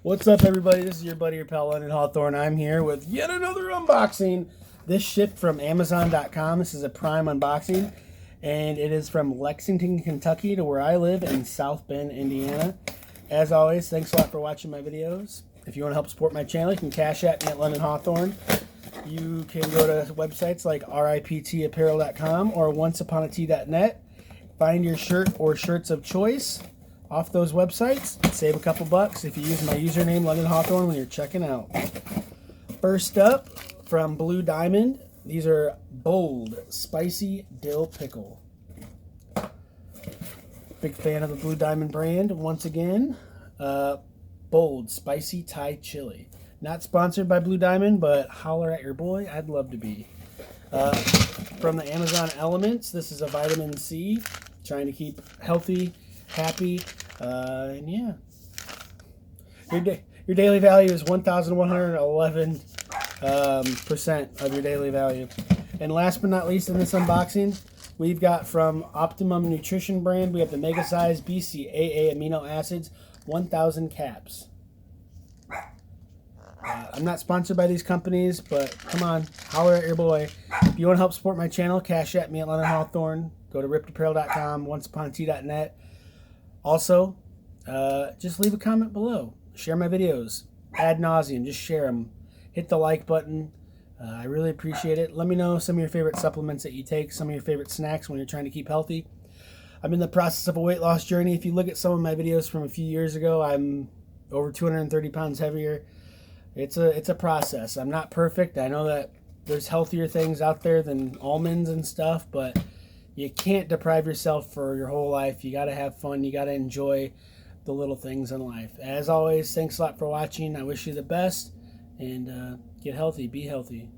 What's up, everybody? This is your buddy, your pal, London Hawthorne. I'm here with yet another unboxing. This shipped from Amazon.com. This is a Prime unboxing, and it is from Lexington, Kentucky to where I live in South Bend, Indiana. As always, thanks a lot for watching my videos. If you want to help support my channel, you can cash at me at London Hawthorne. You can go to websites like riptapparel.com or onceuponat.net. Find your shirt or shirts of choice off those websites. Save a couple bucks if you use my username London Hawthorne when you're checking out. First up, from Blue Diamond, these are bold spicy dill pickle. Big fan of the Blue Diamond brand. Once again, bold spicy Thai chili. Not sponsored by Blue Diamond, but holler at your boy, I'd love to be. From the Amazon Elements, this is a vitamin C. Trying to keep healthy, happy, and yeah. Your daily value is 1,111% of your daily value. And last but not least in this unboxing, we've got from Optimum Nutrition brand, we have the mega size BCAA amino acids, 1,000 caps. I'm not sponsored by these companies, but come on, holler at your boy. If you want to help support my channel, cash at me at London Hawthorne. Go to riptapparel.com, onceuponat.net. Also, just leave a comment below. Share my videos ad nauseum. Just share them. Hit the like button. I really appreciate it. Let me know some of your favorite supplements that you take, some of your favorite snacks when you're trying to keep healthy. I'm in the process of a weight loss journey. If you look at some of my videos from a few years ago, I'm over 230 pounds heavier. It's a process. I'm not perfect. I know that there's healthier things out there than almonds and stuff, but you can't deprive yourself for your whole life. You got to have fun. You got to enjoy the little things in life. As always, thanks a lot for watching. I wish you the best, and get healthy, be happy.